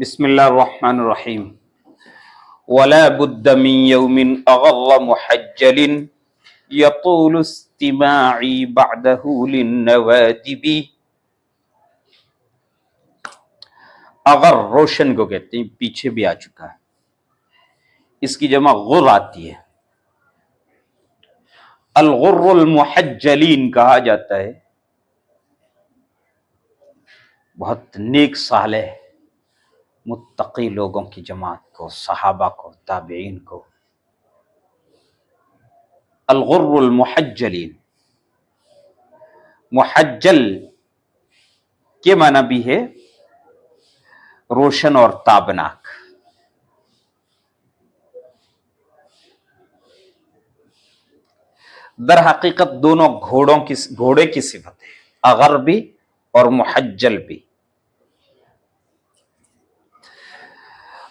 बिस्मिल्लाहिर्रहमानिर्रहीम। वला बुद्द मिन यौमिन अगर्र मुहज्जलिन यतूलु इस्तिमाई बअदहु लिन्नवादिबी। अगर रोशन को कहते हैं, पीछे भी आ चुका है। इसकी जमा गुर आती है। अल गुर्रुल मुहज्जलीन कहा जाता है बहुत नेक सालेह मुत्तकी लोगों की जमात को, सहाबा को, ताबईन को। अल गुर्रुल मुहज्जलीन, मुहज्जल के माना भी है रोशन और ताबनाक। दर हकीकत दोनों घोड़े की सिफत है, अगर भी और मुहज्जल भी।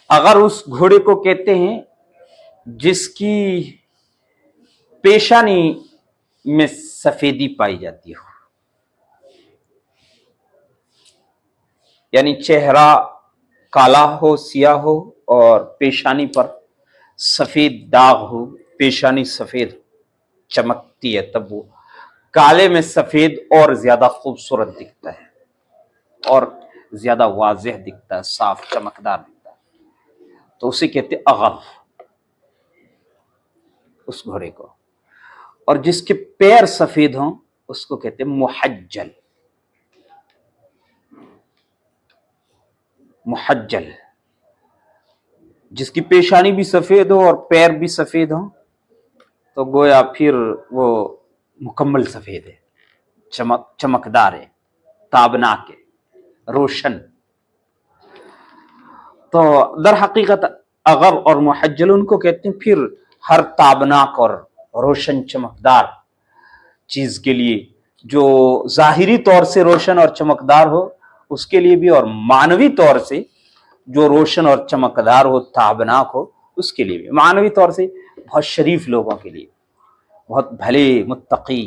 अगर उस घोड़े को कहते हैं जिसकी पेशानी में सफेदी पाई जाती हो, यानी चेहरा काला हो, सियाह हो और पेशानी पर सफेद दाग हो, पेशानी सफेद चमकती है, तब वो काले में सफेद और ज्यादा खूबसूरत दिखता है और ज्यादा वाज़ेह दिखता है, साफ चमकदार दिखता है, तो उसे कहते अगर, उस घोड़े को। और जिसके पैर सफेद हों उसको कहते मुहज्जल। मुहज्जल जिसकी पेशानी भी सफेद हो और पैर भी सफेद हो, तो गोया फिर वो मुकम्मल सफेद है, चमकदार है, ताबनाक है, रोशन। तो दर हकीकत अगर और मुहज्जल उनको कहते हैं फिर हर ताबनाक और रोशन चमकदार चीज के लिए, जो जाहिरी तौर से रोशन और चमकदार हो उसके लिए भी, और मानवी तौर से जो रोशन और चमकदार हो, ताबनाक हो, उसके लिए भी। मानवी तौर से बहुत शरीफ लोगों के लिए, बहुत भले मुत्तकी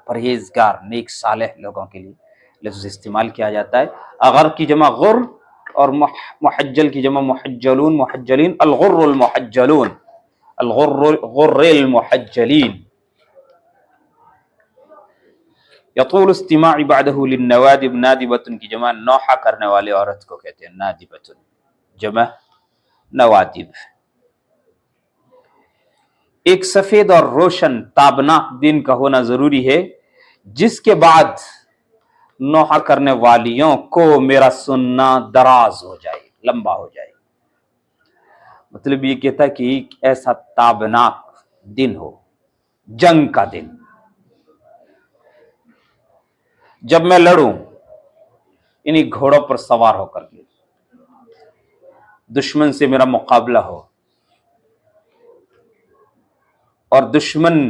परहेजगार नेक सालेह लोगों के लिए लफ्ज़ इस्तेमाल किया जाता है। अगर की जमा गुर और मुहज्जल की जमा मुहज्जलून, मुहज्जलीन। अल गुर्रुल मुहज्जलून, अल गुर्रुल मुहज्जलीन। यतूल इस्तिमाई बअदहु लिन्नवादिब, नादिबतुन की जमा नौहा करने वाले औरत को कहते हैं नादिबतुन, जमा नवादिब। एक सफेद और रोशन ताबनाक दिन का होना जरूरी है, जिसके बाद नौहा करने वालियों को मेरा सुनना दराज हो जाए, लंबा हो जाए। मतलब ये कहता है कि ऐसा ताबनाक दिन हो, जंग का दिन, जब मैं लड़ूं इन्हीं घोड़ों पर सवार होकर के, दुश्मन से मेरा मुकाबला हो और दुश्मन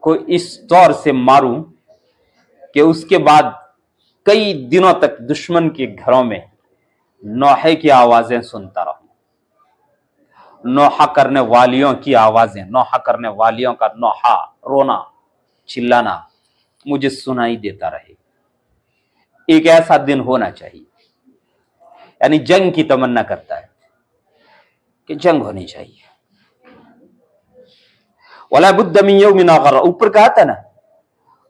को इस तौर से मारूं कि उसके बाद कई दिनों तक दुश्मन के घरों में नौहे की आवाजें सुनता रहूं, नौहा करने वालियों की आवाजें, नौहा करने वालियों का नौहा, रोना, चिल्लाना मुझे सुनाई देता रहे। एक ऐसा दिन होना चाहिए, यानी जंग की तमन्ना करता है कि जंग होनी चाहिए। वला बुद्द मिन यौमिन अगर, ऊपर कहा था ना,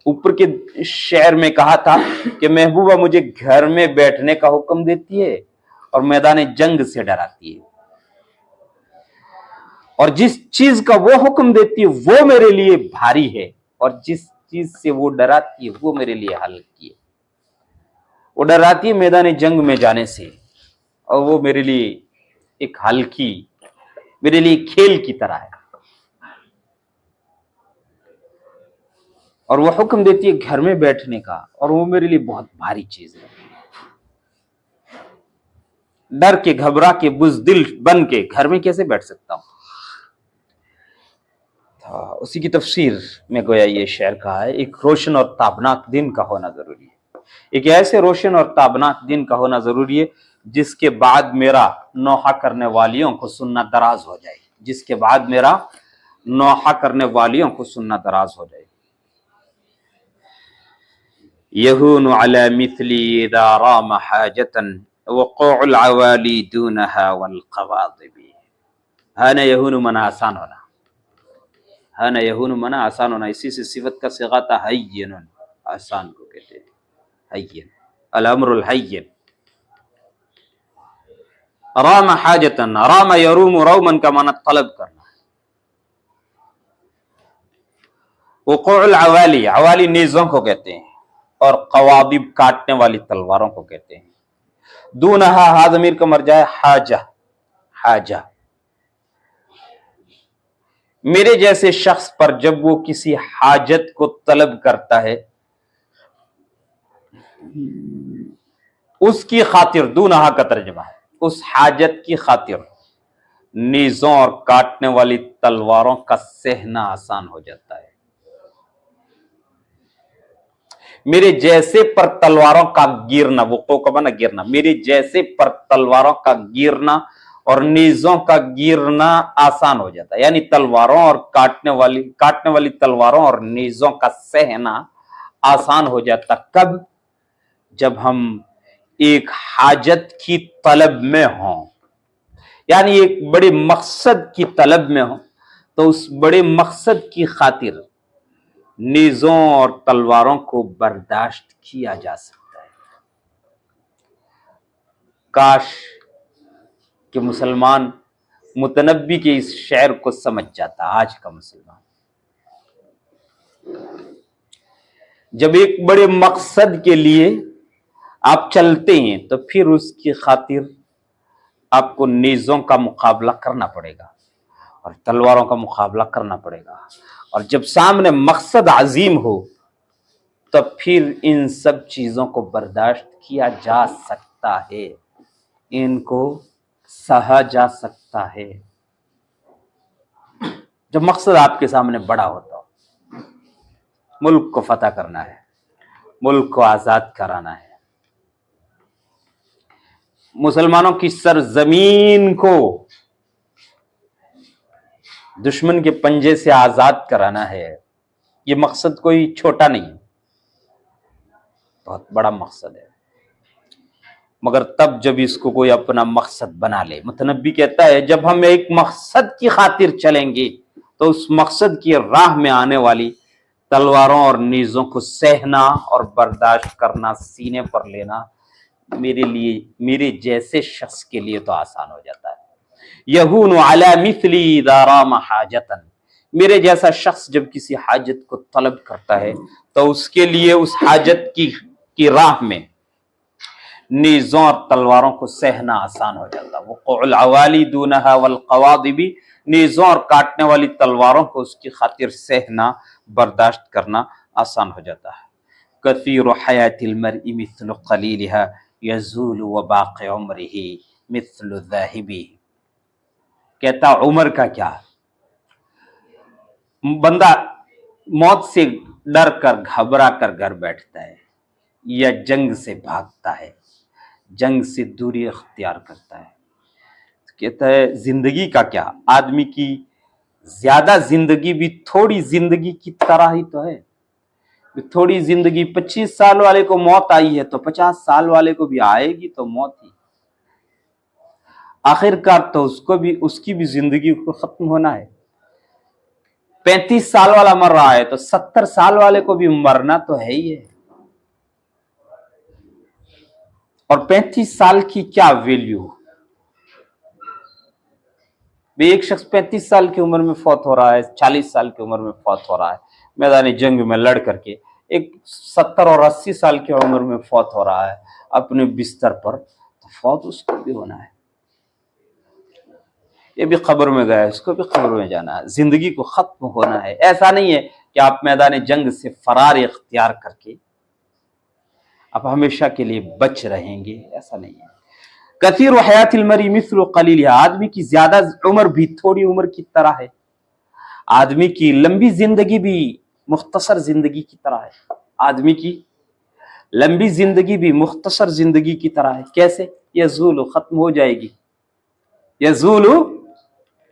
ऊपर के शेर में कहा था कि महबूबा मुझे घर में बैठने का हुक्म देती है और मैदान जंग से डराती है, और जिस चीज का वो हुक्म देती है वो मेरे लिए भारी है, और जिस चीज से वो डराती है वो मेरे लिए हल्की है। वो डराती है मैदान जंग में जाने से, और वो मेरे लिए एक हल्की, मेरे लिए खेल की तरह है। और वो हुक्म देती है घर में बैठने का, और वो मेरे लिए बहुत भारी चीज है। डर के, घबरा के, बुज़दिल बन के घर में कैसे बैठ सकता हूं? उसी की तफसीर में गोया ये शेर कहा है, एक रोशन और ताबनाक दिन का होना जरूरी है। एक ऐसे रोशन और ताबनाक दिन का होना जरूरी है जिसके बाद मेरा नौहा करने वालियों को सुनना दराज हो जाए, जिसके बाद मेरा नौहा करने वालियों को सुनना दराज हो जाए। यहूनु अला मिथली इदा राम हाजतन वक़ूउल अवाली दूनहा वल क़वादिबी। हाना यहूनु मना आसान होना, हाना यहूनु मना आसान होना। इसी से सिफत का सिगा था हय्यनुन, आसान को कहते हैं हय्यन, अल अम्रुल हय्यन। राम हाजतन, राम यरूम रौमन का माना तलब करना। वक़ूउल अवाली, अवाली नेज़ों को कहते हैं, और क़वादिब काटने वाली तलवारों को कहते हैं। दूनहा हा ज़मीर का मर्जा है हाजा, हाजा। मेरे जैसे शख्स पर जब वो किसी हाजत को तलब करता है, उसकी खातिर, दूनहा का तर्जुमा है उस हाजत की खातिर, नेज़ों और काटने वाली तलवारों का सहना आसान हो जाता है। मेरे जैसे पर तलवारों का गिरना, वो का बना गिरना, मेरे जैसे पर तलवारों का गिरना और नेज़ों का गिरना आसान हो जाता है। यानी तलवारों और काटने वाली तलवारों और नेज़ों का सहना आसान हो जाता। कब? जब हम एक हाजत की तलब में हों, यानी एक बड़े मकसद की तलब में हो, तो उस बड़े मकसद की खातिर नेज़ों और तलवारों को बर्दाश्त किया जा सकता है। काश कि मुसलमान मुतनब्बी के इस शेर को समझ जाता। आज का मुसलमान जब एक बड़े मकसद के लिए आप चलते हैं, तो फिर उसकी खातिर आपको नेज़ों का मुकाबला करना पड़ेगा और तलवारों का मुकाबला करना पड़ेगा। और जब सामने मकसद अजीम हो, तब फिर इन सब चीजों को बर्दाश्त किया जा सकता है, इनको सहा जा सकता है। जब मकसद आपके सामने बड़ा होता हो, मुल्क को फतह करना है, मुल्क को आजाद कराना है, मुसलमानों की सरजमीन को दुश्मन के पंजे से आजाद कराना है, ये मकसद कोई छोटा नहीं, बहुत बड़ा मकसद है। मगर तब जब इसको कोई अपना मकसद बना ले, मुतनब्बी कहता है जब हम एक मकसद की खातिर चलेंगे, तो उस मकसद की राह में आने वाली तलवारों और नेज़ों को सहना और बर्दाश्त करना, सीने पर लेना मेरे लिए, मेरे जैसे शख्स के लिए तो आसान हो जाता है। यहूनु अला मिथली इज़ा राम हाजतन, मेरे जैसा शख्स जब किसी हाजत को तलब करता है, तो उसके लिए उस हाजत की राह में नेज़ों और तलवारों को सहना आसान हो जाता है। वक़ूउल अवाली दूनहा वल क़वादिबी, नेज़ों और काटने वाली तलवारों को उसकी खातिर सहना, बर्दाश्त करना आसान हो जाता है। कसीरु हयातिल मर्इ मिस्लु क़लीलिहा यज़ूलु व बाक़ि उम्रिही मिस्लु ज़ाहिबी। कहता उमर का क्या, बंदा मौत से डर कर घबरा कर घर बैठता है या जंग से भागता है, जंग से दूरी अख्तियार करता है। कहता है जिंदगी का क्या, आदमी की ज्यादा जिंदगी भी थोड़ी जिंदगी की तरह ही तो है। थोड़ी जिंदगी 25 साल वाले को मौत आई है, तो 50 साल वाले को भी आएगी तो मौत ही। आखिरकार तो उसकी भी जिंदगी को खत्म होना है। 35 साल वाला मर रहा है, तो 70 साल वाले को भी मरना तो है ही है। और 35 साल की क्या वैल्यू, एक शख्स 35 साल की उम्र में फौत हो रहा है, 40 साल की उम्र में फौत हो रहा है मैदानी जंग में लड़ करके, एक 70 और 80 साल की उम्र में फौत हो रहा है अपने बिस्तर पर, तो फौत उसको भी होना है। ये भी कब्र में गया है, इसको भी कब्र में जाना है, जिंदगी को खत्म होना है। ऐसा नहीं है कि आप मैदान जंग से फरार इख्तियार करके आप हमेशा के लिए बच रहेंगे, ऐसा नहीं है। कसीर हयातिल मरी मिस्लु कलीलिहा, आदमी की ज्यादा उम्र भी थोड़ी उम्र की तरह है, आदमी की लंबी जिंदगी भी मुख्तसर जिंदगी की तरह है। आदमी की लंबी जिंदगी भी मुख्तसर जिंदगी की तरह है। कैसे? यज़ूलु, खत्म हो जाएगी, यज़ूलु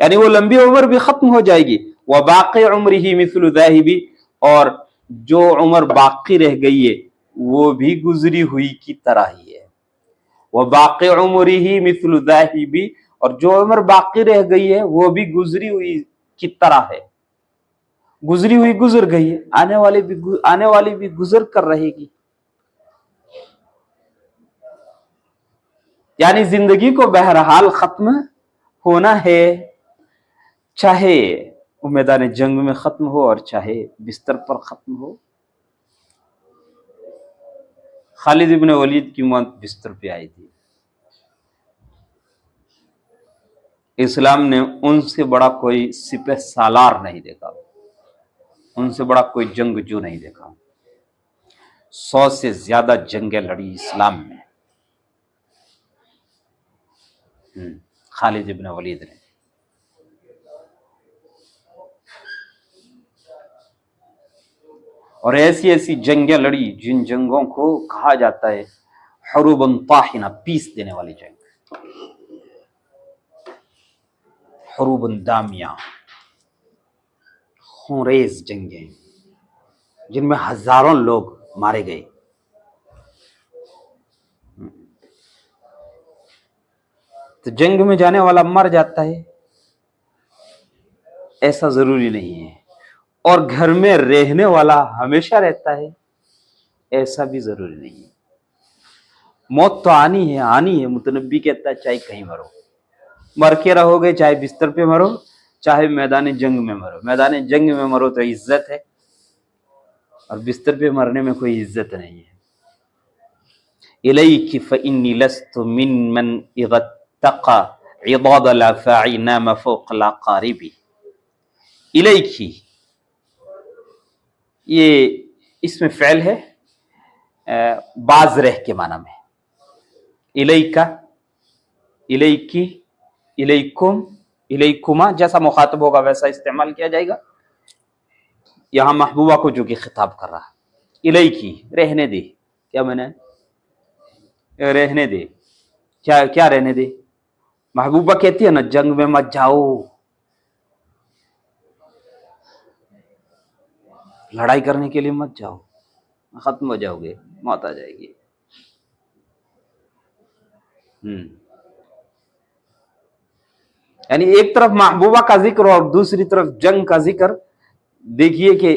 यानी वो लंबी उम्र भी खत्म हो जाएगी। व बाक़ी उम्रिही मिस्लु ज़ाहिबी, और जो उम्र बाकी रह गई है वो भी गुजरी हुई की तरह ही है। वह बाक़ी उम्रिही मिस्लु ज़ाहिबी, और जो उम्र बाकी रह गई है वो भी गुजरी हुई की तरह है। गुजरी हुई गुजर गई है, आने वाली भी गुजर कर रहेगी। यानी जिंदगी को बहरहाल खत्म होना है, चाहे वो मैदान जंग में खत्म हो और चाहे बिस्तर पर खत्म हो। खालिद इब्न वलीद की मौत बिस्तर पे आई थी। इस्लाम ने उनसे बड़ा कोई सिपह सालार नहीं देखा, उनसे बड़ा कोई जंगजू नहीं देखा। 100 से ज्यादा जंगें लड़ी इस्लाम में खालिद इब्न वलीद ने। और ऐसी ऐसी जंगें लड़ी जिन जंगों को कहा जाता है हुरूबन ताहिना, पीस देने वाली जंग, हुरूबन दामिया, खूंरेज जंगें जिनमें हजारों लोग मारे गए। तो जंग में जाने वाला मर जाता है ऐसा जरूरी नहीं है, और घर में रहने वाला हमेशा रहता है ऐसा भी जरूरी नहीं है। मौत तो आनी है। मुतनब्बी कहता है चाहे कहीं मरो, मर के रहोगे, चाहे बिस्तर पे मरो, चाहे मैदान जंग में मरो। मैदान जंग में मरो तो इज्जत है, और बिस्तर पे मरने में कोई इज्जत नहीं है। इलैकी फइन्नी लस्तु मिम्मन इज़ा तक़ा इदाद लफ़ाई नाम फ़ौक़ लक़ारिबी। इलैकी, ये इसमें फ़ेल है बाज रह के माना में। इलैका, इलैकी, इलैकुम, इलैकुमा जैसा मुखातब होगा वैसा इस्तेमाल किया जाएगा। यहां महबूबा को जो कि खिताब कर रहा है, इलैकी, रहने दे। क्या मैंने रहने दे, क्या रहने दे? महबूबा कहती है ना जंग में मत जाओ, लड़ाई करने के लिए मत जाओ, खत्म हो जाओगे, मौत आ जाएगी। यानी एक तरफ महबूबा का जिक्र और दूसरी तरफ जंग का जिक्र। देखिए कि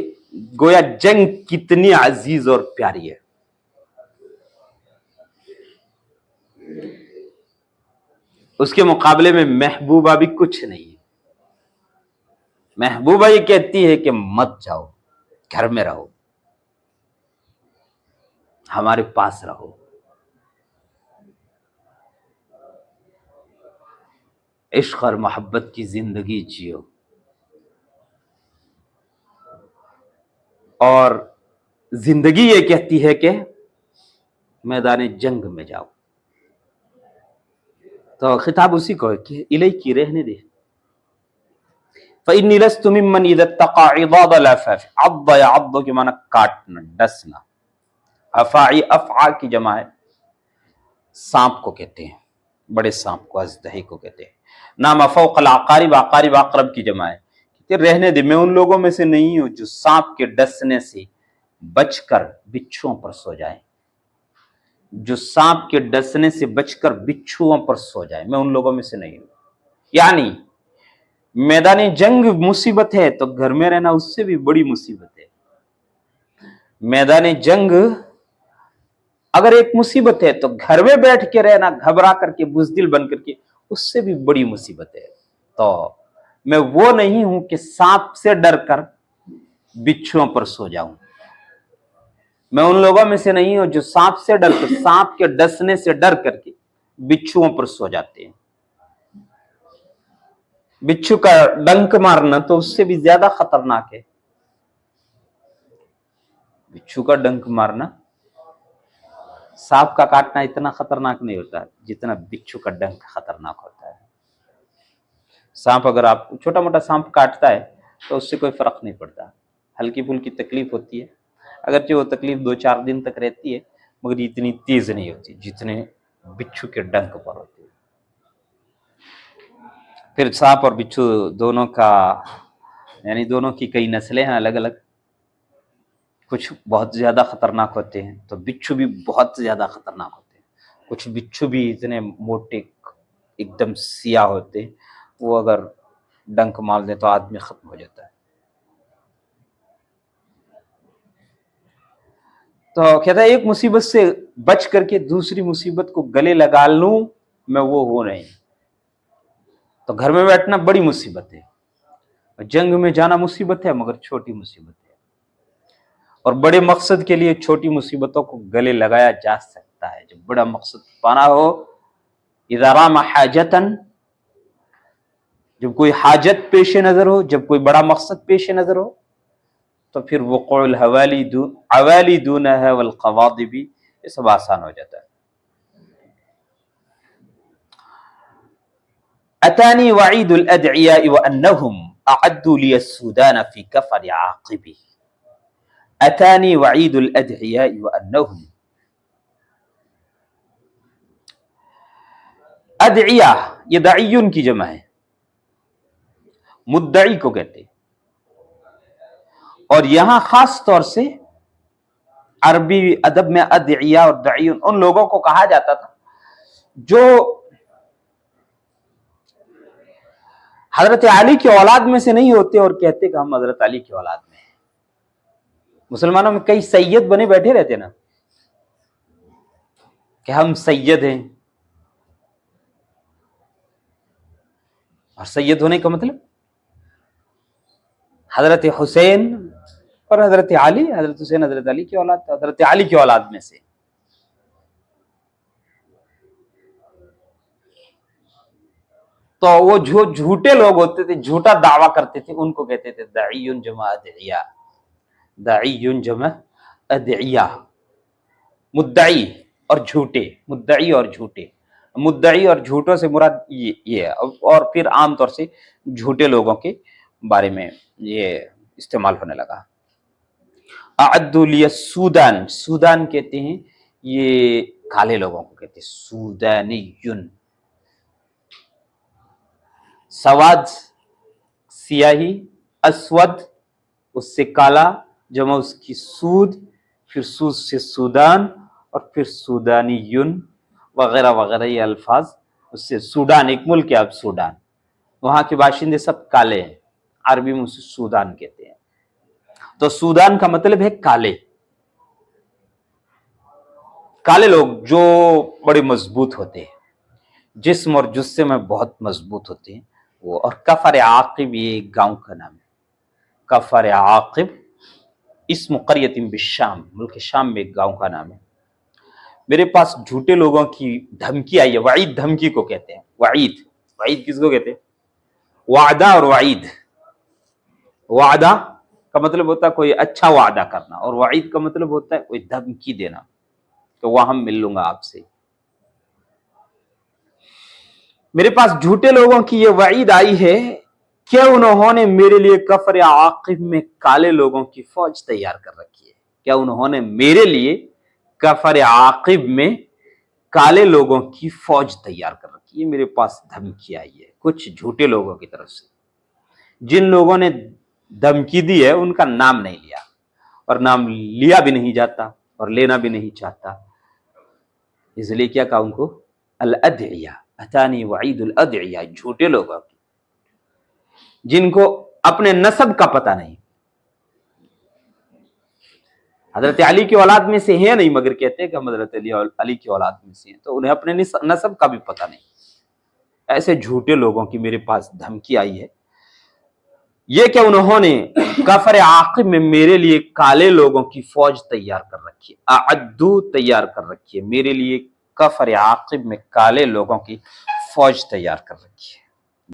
गोया जंग कितनी अजीज और प्यारी है। उसके मुकाबले में महबूबा भी कुछ नहीं है। महबूबा ये कहती है कि मत जाओ, घर में रहो, हमारे पास रहो। इश्क और मोहब्बत की जिंदगी जियो, और जिंदगी ये कहती है कि मैदान जंग में जाओ। तो खिताब उसी को है कि इलैकी, रहने दे। फ़इन्नी लस्तु मिम्मन इज़ा तक़ा इदाद लफ़ाफ़। अद्द या अद्द के माना काटना, डसना। अफ़ाई, अफ़आ की जमा है, सांप को कहते हैं, बड़े सांप को अज़दही को कहते हैं। नाम फ़ौक़ल अक़ारिब, अक़ारिब अक़रब की जमा है। रहने दे, मैं उन लोगों में से नहीं हूं जो सांप के डसने से बचकर बिच्छुओं पर सो जाए, जो सांप के डसने से बचकर बिच्छुओं पर सो जाए, मैं उन लोगों में से नहीं हूं। यानी मैदानी जंग मुसीबत है तो घर में रहना उससे भी बड़ी मुसीबत है। मैदानी जंग अगर एक मुसीबत है तो घर में बैठ के रहना घबरा करके, बुज़दिल बन करके, उससे भी बड़ी मुसीबत है। तो मैं वो नहीं हूं कि सांप से डरकर बिच्छुओं पर सो जाऊं। मैं उन लोगों में से नहीं हूं जो सांप से डरकर, सांप के डसने से डर करके बिच्छुओं पर सो जाते हैं। बिच्छू का डंक मारना तो उससे भी ज्यादा खतरनाक है। बिच्छू का डंक मारना, सांप का काटना इतना खतरनाक नहीं होता जितना बिच्छू का डंक खतरनाक होता है। सांप, अगर आप छोटा मोटा सांप काटता है तो उससे कोई फर्क नहीं पड़ता, हल्की फुल्की तकलीफ होती है, अगरचे वो तकलीफ 2-4 दिन तक रहती है, मगर इतनी तेज नहीं होती जितने बिच्छू के डंक पर होती है। फिर सांप और बिच्छू दोनों का, यानी दोनों की कई नस्लें हैं अलग अलग। कुछ बहुत ज्यादा खतरनाक होते हैं तो बिच्छू भी बहुत ज्यादा खतरनाक होते हैं, कुछ बिच्छू भी इतने मोटे एकदम सिया होते, वो अगर डंक मार दे तो आदमी खत्म हो जाता है। तो कहता है एक मुसीबत से बच करके दूसरी मुसीबत को गले लगा लूं, मैं वो हो नहीं। तो घर में बैठना बड़ी मुसीबत है, जंग में जाना मुसीबत है, मगर छोटी मुसीबत है। और बड़े मकसद के लिए छोटी मुसीबतों को गले लगाया जा सकता है। जब बड़ा मकसद पाना हो, इज़ा रामा हाजतन, जब कोई हाजत पेश नजर हो, जब कोई बड़ा मकसद पेश नजर हो, तो फिर वो कौल अवाली दून है वल क़वादिबी, ये सब आसान हो जाता है। अतानी वईदुल अदइया व अन्नहुम अअद्दू लियस्सूदान फी कफर आक़िबी। अतानी वईदुल अदइया व अन्नहुम, अदइया ये दाइयुन की जमा है, मुद्दई को कहते हैं। और यहां खास तौर से अरबी अदब में अदइया और दाइयुन उन लोगों को कहा जाता था जो हजरत अली की औलाद में से नहीं होते और कहते कि हम हजरत अली की औलाद में हैं। मुसलमानों में कई सैयद बने बैठे रहते ना कि हम सैयद हैं, और सैयद होने का मतलब हजरत हुसैन और हजरत अली, हजरत हुसैन हजरत अली की औलाद, हजरत अली की औलाद में से। तो वो जो झूठे लोग होते थे, झूठा दावा करते थे, उनको कहते थे दाइयुन जमा अदइया। दाइयुन जमा अदइया, मुद्दई और झूठे, मुद्दई और झूठे, मुद्दई और झूठों से मुराद ये है। और फिर आमतौर से झूठे लोगों के बारे में ये इस्तेमाल होने लगा। अअद्दू लियस्सूदान, सूदान कहते हैं ये काले लोगों को कहते हैं, सूदानियुन। सवाद सियाही, अस्वद उससे काला, जमा उसकी सूद, फिर सूद से सूदान, और फिर सूदानियुन वगैरह वगैरह ये अल्फाज उससे। सूडान एक मुल्क है, अब सूडान, वहां के बाशिंदे सब काले हैं, अरबी में उसे सूदान कहते हैं। तो सूदान का मतलब है काले, काले लोग जो बड़े मजबूत होते हैं, जिस्म और जुस्से में बहुत मजबूत होते हैं वो। और कफर आकिब ये एक गांव का नाम है, कफर आकिब इस्म क़रियतिन बिश्शाम, मुल्क शाम में एक गांव का नाम है। मेरे पास झूठे लोगों की धमकी आई है, वईद धमकी को कहते हैं। वईद, वईद किसको कहते हैं? वादा और वईद। वादा का मतलब होता है कोई अच्छा वादा करना, और वईद का मतलब होता है कोई धमकी देना, तो वहां मिल लूंगा आपसे। मेरे पास झूठे लोगों की ये वईद आई है कि उन्होंने मेरे लिए कफर आकिब में काले लोगों की फौज तैयार कर रखी है। क्या उन्होंने मेरे लिए कफर आकिब में काले लोगों की फौज तैयार कर रखी है। मेरे पास धमकी आई है कुछ झूठे लोगों की तरफ से। जिन लोगों ने धमकी दी है उनका नाम नहीं लिया, और नाम लिया भी नहीं जाता और लेना भी नहीं चाहता, इसलिए क्या कहा उनको? अल अदइया, अतानी वईदुल अदइया, झूठे लोगों की, जिनको अपने नसब का पता नहीं। हजरत अली की औलाद में से है नहीं, मगर कहते हैं कि हम हजरत अली की औलाद में से हैं, तो उन्हें अपने नसब का भी पता नहीं। ऐसे झूठे लोगों की मेरे पास धमकी आई है, ये क्या उन्होंने कफर आकिब में मेरे लिए काले लोगों की फौज तैयार कर रखी है, अअद्दू तैयार कर रखी है मेरे लिए, कफर आकिब में काले लोगों की फौज तैयार कर रखी है।